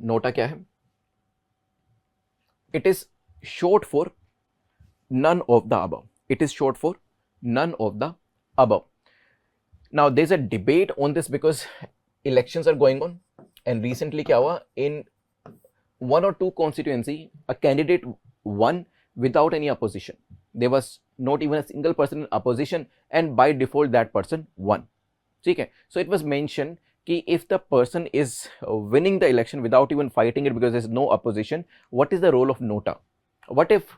NOTA क्या है? It is short for none of the above. It is short for none of the above. Now there's a debate on this because elections are going on, and recently kya hua, in one or two constituency a candidate won without any opposition. There was not even a single person in opposition, and by default that person won. ठीक है? So it was mentioned कि if the person is winning the election without even fighting it because there's no opposition, what is the role of nota? What if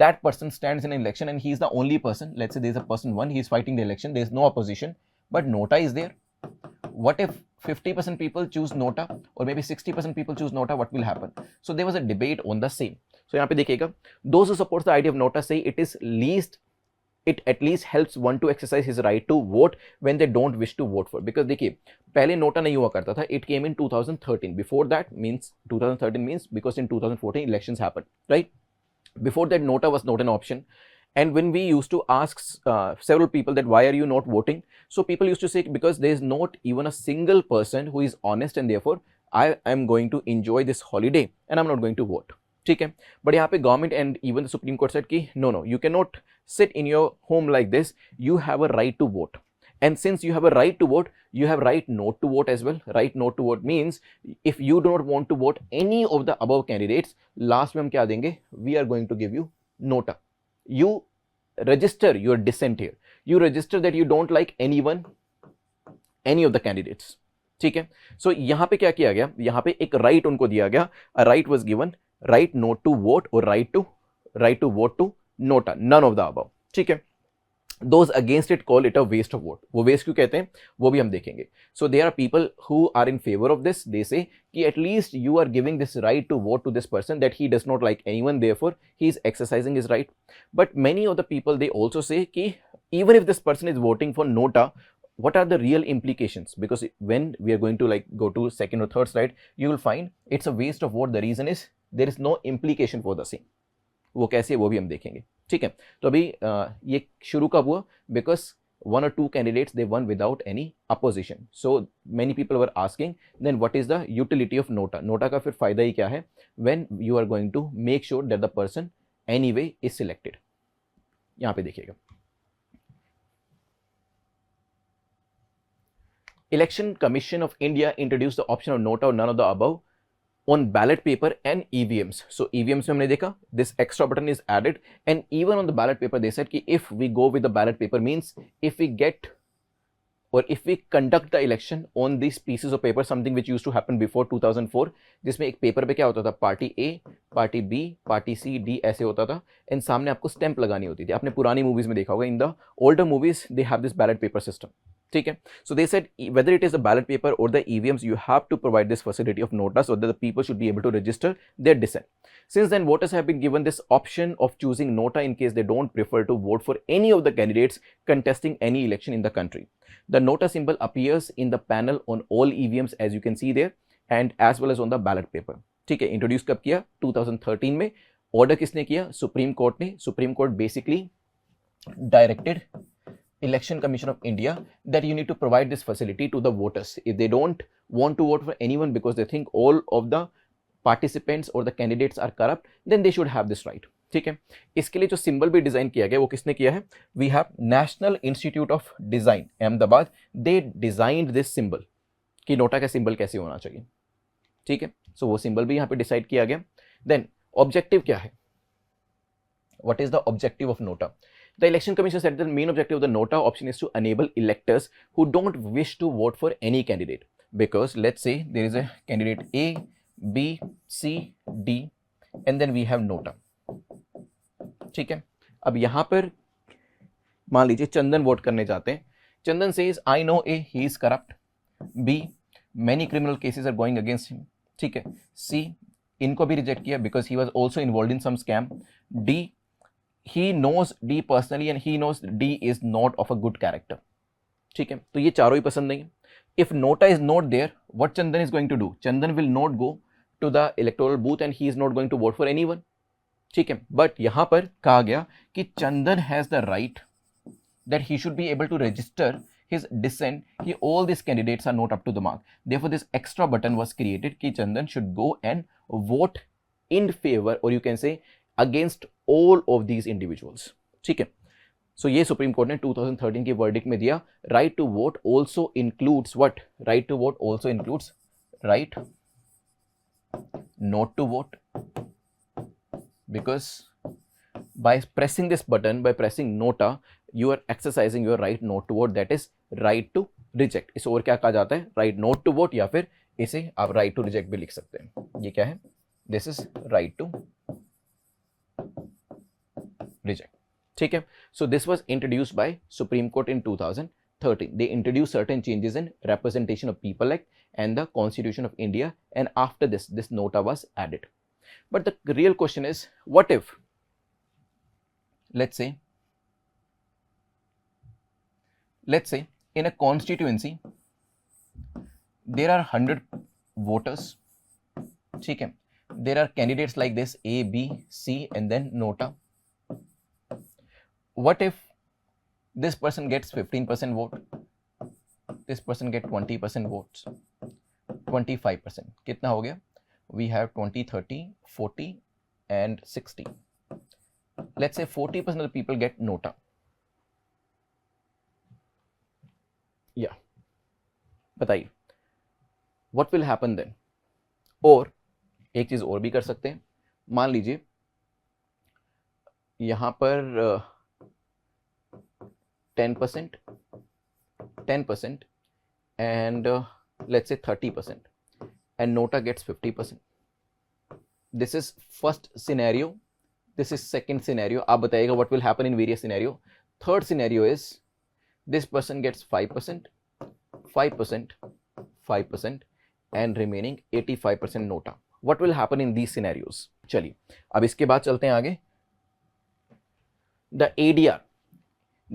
that person stands in an election and he's the only person? Let's say there's a person one, he's fighting the election, there's no opposition, but nota is there. What if 50% people choose nota, or maybe 60% people choose nota? What will happen? So there was a debate on the same. So यहाँ पे देखिएगा, those who support the idea of nota say it at least helps one to exercise his right to vote when they don't wish to vote for. Because देखिए, पहले NOTA नहीं हुआ करता था, it came in 2013. Before that means 2013 means because in 2014 elections happened, right? Before that, nota was not an option. And when we used to ask several people that why are you not voting, so people used to say because there is not even a single person who is honest, and therefore I am going to enjoy this holiday and I'm not going to vote. ठीक है, but यहाँ पे government and even the supreme court said कि no you can not sit in your home like this, you have a right to vote. And since you have a right to vote, you have right not to vote as well. Right not to vote means if you do not want to vote any of the above candidates, last में हम क्या देंगे? We are going to give you nota. You register your dissent here. You register that you don't like anyone, any of the candidates. ठीक है? So यहाँ पे क्या किया गया? यहाँ पे एक right उनको दिया गया. A right was given, right not to vote or right to vote to nota. None of the above. ठीक है? Those against it call it a waste of vote. वो waste क्यों कहते हैं वो भी हम देखेंगे. So there are people who are in favor of this. They say कि at least you are giving this right to vote to this person that he does not like anyone, therefore he is exercising his right. But many of the people, they also say कि even if this person is voting for nota, what are the real implications? Because when we are going to like go to second or third slide, you will find it's a waste of vote. The reason is there is no implication for the same. वो कैसे, वो भी हम देखेंगे. ठीक है, तो अभी ये शुरू कब हुआ? Because one or two candidates they won without any opposition. So many people were asking then what is the utility of nota? Nota का फिर फायदा ही क्या है when you are going to make sure that the person anyway is selected. यहाँ पे देखिएगा, Election Commission of India introduced the option of nota or none of the above on ballot paper and EVMs. So EVMs में हमने देखा this extra button is added, and even on the ballot paper they said कि if we go with the ballot paper means if we get or if we conduct the election on these pieces of paper, something which used to happen before 2004, जिसमें एक paper पे क्या होता था, party ए, party B, party सी, D ऐसे होता था, and सामने आपको स्टैंप लगानी होती थी. आपने पुरानी मूवीज में देखा होगा, in the older movies they have this ballot paper system. ठीक है, so they said whether it is the ballot paper or the EVMs, you have to provide this facility of nota so that the people should be able to register their dissent. Since then, voters have been given this option of choosing nota in case they don't prefer to vote for any of the candidates contesting any election in the country. The nota symbol appears in the panel on all EVMs as you can see there, and as well as on the ballot paper. ठीक है, introduce कब किया? 2013 में. Order किसने किया? Supreme court ने. Supreme court basically directed Election Commission of India that you need to provide this facility to the voters. If they don't want to vote for anyone because they think all of the participants or the candidates are corrupt, then they should have this right. ठीक है, इसके लिए जो symbol भी design किया गया वो किसने किया है? We have National Institute of Design, Ahmedabad. They designed this symbol कि नोटा का सिंबल कैसे होना चाहिए. ठीक है, सो वो सिंबल भी यहाँ पे डिसाइड किया गया. देन ऑब्जेक्टिव क्या है? What is the objective of nota? The Election Commission said the main objective of the nota option is to enable electors who don't wish to vote for any candidate. Because let's say there is a candidate A, B, C, D, and then we have nota. ठीक है, अब यहाँ पर मान लीजिए चंदन vote करने जाते हैं. चंदन says I know A, he is corrupt. B, many criminal cases are going against him. ठीक है. C, इनको भी रिजेक्ट किया because he was also involved in some scam. D, he knows D personally and he knows D is not of a good character. ठीक है, तो ये चारों ही पसंद नहीं है. If nota is not there, what Chandan is going to do? Chandan will not go to the electoral booth and he is not going to vote for anyone. ठीक है, बट यहां पर कहा गया कि Chandan has the right that he should be able to register his dissent, all these candidates are not up to the mark. Therefore, this extra button was created कि Chandan should go and vote in favor, or you can say against all of these individuals. ठीक है. So ये supreme court ने 2013 के verdict में दिया. Right to vote also includes what? Right to vote also includes right not to vote, because by pressing this button, by pressing nota, you are exercising your right not to vote, that is right to reject. इसे और क्या कहा जाता है? right not to vote, या फिर इसे आप right to reject भी लिख सकते हैं. ये क्या है? this is right to reject. ठीक है. So this was introduced by Supreme Court in 2013. They introduced certain changes in Representation of People Act and the Constitution of India, and after this nota was added. But the real question is, what if, let's say in a constituency there are 100 voters, ठीक है, there are candidates like this A, B, C and then nota. What if this person gets 15% vote, this person get 20% votes, 25%, कितना हो गया? We have 20, 30, 40 and 60. Let's say 40% of the people get nota. Yeah, बताइए what will happen then? और एक चीज और भी कर सकते हैं. मान लीजिए यहां पर 10% and let's say 30%, and nota gets 50%. This is first scenario. This is second scenario. आप बताइएगा what will happen in various scenario. Third scenario is this person gets 5%, 5% and remaining 85% nota. What will happen in these scenarios? चलिए अब इसके बाद चलते हैं आगे.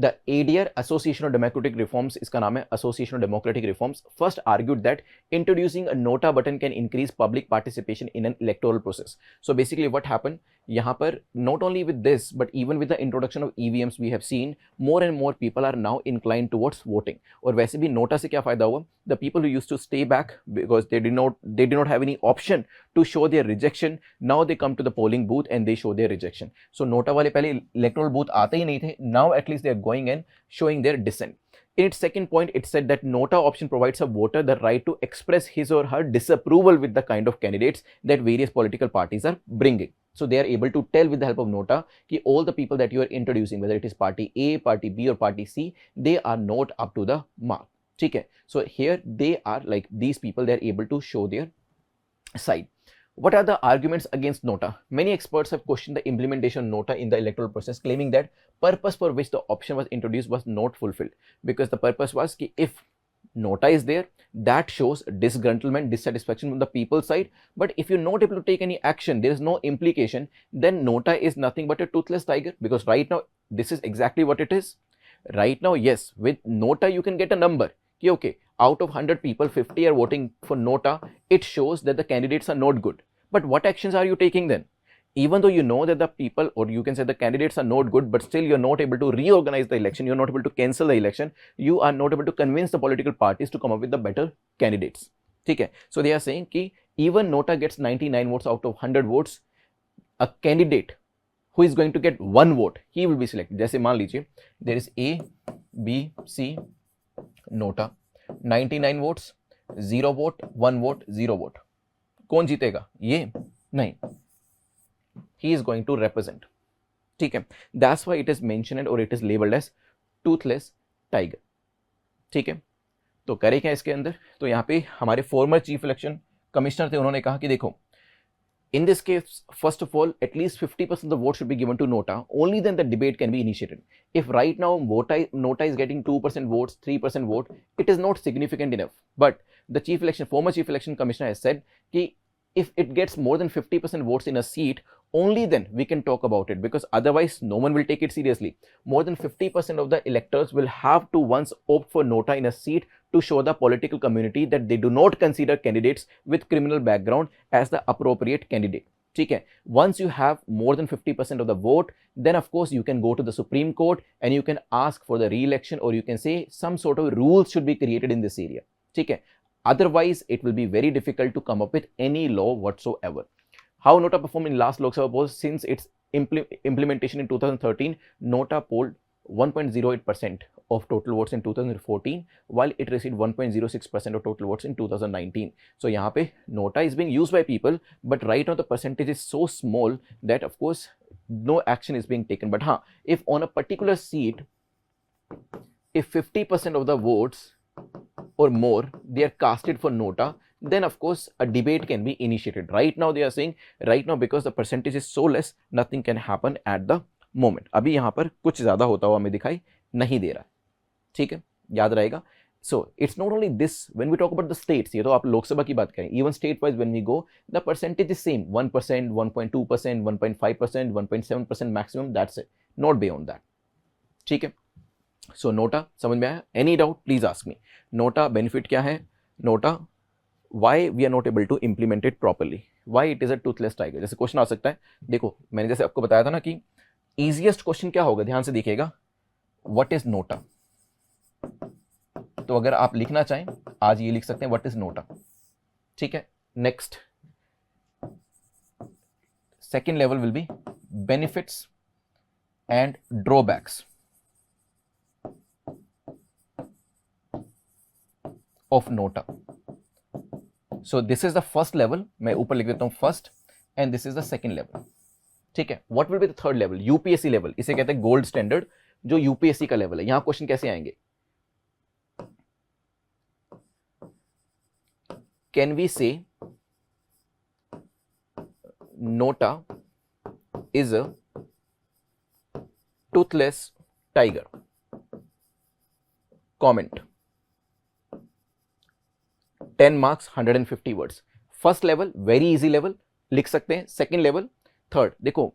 The ADR, Association of Democratic Reforms, इसका नाम है Association of Democratic Reforms, first argued that introducing a nota button can increase public participation in an electoral process. So basically what happened, यहाँ पर not only with this but even with the introduction of EVMs we have seen more and more people are now inclined towards voting. और वैसे भी NOTA से क्या फायदा हुआ? The people who used to stay back because they did not have any option to show their rejection, now they come to the polling booth and they show their rejection. So NOTA वाले पहले electoral booth आते ही नहीं थे, now at least they are going and showing their dissent. In its second point, it said that nota option provides a voter the right to express his or her disapproval with the kind of candidates that various political parties are bringing. So they are able to tell with the help of nota that all the people that you are introducing, whether it is party A, party B or party C, they are not up to the mark. Okay. So here they are like these people, they are able to show their side. What are the arguments against nota? Many experts have questioned the implementation of nota in the electoral process, claiming that purpose for which the option was introduced was not fulfilled, because the purpose was that if nota is there, that shows disgruntlement, dissatisfaction from the people's side, but if you're not able to take any action, there is no implication, then nota is nothing but a toothless tiger, because right now this is exactly what it is. Right now, yes, with nota you can get a number. Okay, out of 100 people, 50 are voting for nota. It shows that the candidates are not good. But what actions are you taking then? Even though you know that the people, or you can say the candidates are not good, but still you're not able to reorganize the election, you're not able to cancel the election, you are not able to convince the political parties to come up with the better candidates. Okay. So they are saying that even nota gets 99 votes out of 100 votes, a candidate who is going to get one vote, he will be selected. जैसे मान लीजिए there is A, B, C, nota, 99 votes, 0 vote, 1 vote, 0 vote. कौन जीतेगा? ये नहीं. He is going to represent. ठीक है. That's why it is mentioned or it is labeled as toothless tiger. ठीक है. तो करें क्या इसके अंदर? तो यहाँ पे हमारे फॉर्मर चीफ इलेक्शन कमिश्नर थे, उन्होंने कहा कि देखो, in this case, first of all, at least 50% of the vote should be given to nota. Only then the debate can be initiated. If right now nota is getting 2% votes, 3% vote, it is not significant enough. But the former chief election commissioner has said that if it gets more than 50% votes in a seat, only then we can talk about it, because otherwise no one will take it seriously. More than 50% of the electors will have to once opt for nota in a seat to show the political community that they do not consider candidates with criminal background as the appropriate candidate. ठीक है. Once you have more than 50% of the vote, then of course you can go to the Supreme Court and you can ask for the re-election, or you can say some sort of rules should be created in this area. ठीक है. Otherwise, it will be very difficult to come up with any law whatsoever. How Nota performed in last Lok Sabha polls? Since its implementation in 2013, Nota polled 1.08% of total votes in 2014, while it received 1.06% of total votes in 2019. So यहाँ पे Nota is being used by people, but right now the percentage is so small that of course no action is being taken. But हाँ, if on a particular seat, if 50% of the votes or more they are casted for Nota, then of course a debate can be initiated. Right now they are saying, right now because the percentage is so less, nothing can happen at the moment. अभी यहाँ पर कुछ ज़्यादा होता हुआ हमें दिखाई नहीं दे रहा. ठीक है, याद रहेगा. So it's not only this, when we talk about the states, ये तो आप लोकसभा की बात करें, even state wise when we go, the percentage is same, 1%, 1.2%, 1.5%, 1.7% maximum, that's it, not beyond that. ठीक है. So Nota समझ में आया? Any doubt please ask me. Nota benefit क्या है? Nota, why we are not able to implement it properly? Why it is a toothless tiger? जैसे question आ सकता है, देखो मैंने जैसे आपको बताया था ना कि easiest क्वेश्चन क्या होगा, ध्यान से देखिएगा, what is Nota? तो अगर आप लिखना चाहें आज ये लिख सकते हैं, what is Nota. ठीक है. Next second level will be benefits and drawbacks of NOTA. So this is the first level, मैं ऊपर लिख देता हूं first, and this is the second level. ठीक है. What will be the third level? UPSC level, इसे कहते हैं गोल्ड स्टैंडर्ड, जो यूपीएससी का लेवल है. यहां क्वेश्चन कैसे आएंगे? Can we say Nota is a toothless tiger? Comment. 10 marks, 150 words. First level very easy level, लिख सकते हैं. Second level, third. देखो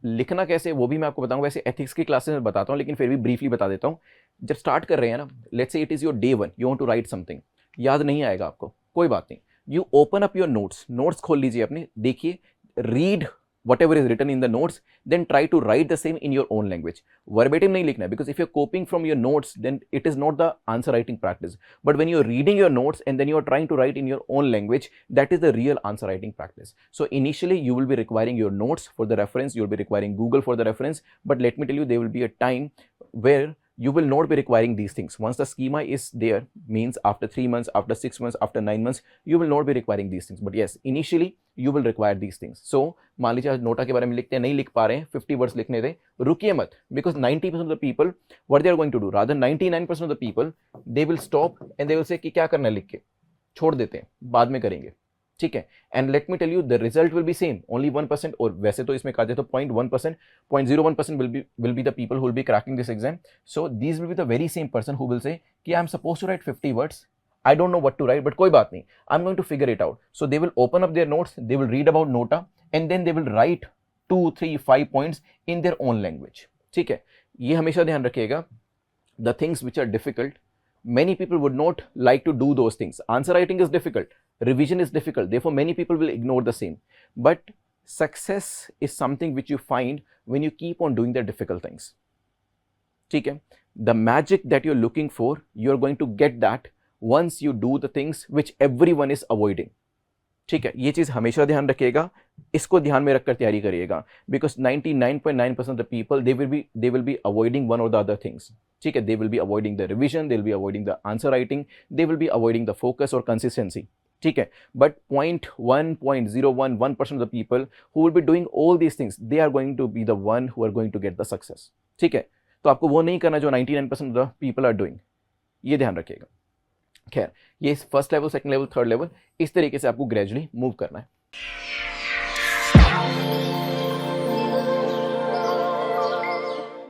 लिखना कैसे वो भी मैं आपको बताऊंगा, वैसे एथिक्स की क्लासेस में बताता हूं, लेकिन फिर भी ब्रीफली बता देता हूं. जब स्टार्ट कर रहे हैं ना, let's say it is your day 1, you want to write something, याद नहीं आएगा आपको, कोई बात नहीं. You open up your notes खोल लीजिए अपने, देखिए, read whatever is written in the notes, then try to write the same in your own language. Verbatim नहीं लिखना है, because if you're copying from your notes, then it is not the answer writing practice. But when you're reading your notes and then you're trying to write in your own language, that is the real answer writing practice. So initially you will be requiring your notes for the reference, you'll be requiring Google for the reference, but let me tell you, there will be a time where you will not be requiring these things. Once the schema is there, means after 3 months, after 6 months, after 9 months, you will not be requiring these things. But yes, initially you will require these things. So मान लीजिए आज NOTA के बारे में लिखते हैं, नहीं लिख पा रहे हैं, 50 वर्ड्स लिखने थे, रुकिए मत, because 90% of the people, what they are going to do, rather 99% of the people, they will stop and they will say कि क्या करना है, लिख के छोड़ देते हैं, बाद में करेंगे. ठीक है. And let me tell you, the result will be same, only 1%, और वैसे तो इसमें कहा जाए तो 0.1%, 0.01% will be the people who will be cracking this exam. So these will be the very same person who will say कि I am supposed to write 50 words, I don't know what to write, but कोई बात नहीं, I'm going to figure it out. So they will open up their notes, they will read about Nota, and then they will write 2, 3, 5 points in their own language. ठीक है. ये हमेशा ध्यान रखिएगा, the things which are difficult, many people would not like to do those things. Answer writing is difficult, revision is difficult, therefore many people will ignore the same. But success is something which you find when you keep on doing the difficult things. ठीक है. The magic that you're looking for, you're going to get that once you do the things which everyone is avoiding. ठीक है. ये चीज हमेशा ध्यान रखिएगा, इसको ध्यान में रखकर तैयारी करिएगा, because 99.9% of the people, they will be avoiding one or the other things. ठीक है. They will be avoiding the revision, they will be avoiding the answer writing, they will be avoiding the focus or consistency. ठीक है. But 0.1, 0.01, 1% of the people who will be doing all these things, they are going to be the one who are going to get the success. ठीक है. तो आपको वो नहीं करना जो 99% of the people are doing, ये ध्यान रखिएगा. खैर, ये first level, second level, third level, इस तरीके से आपको ग्रेजुअली मूव करना है.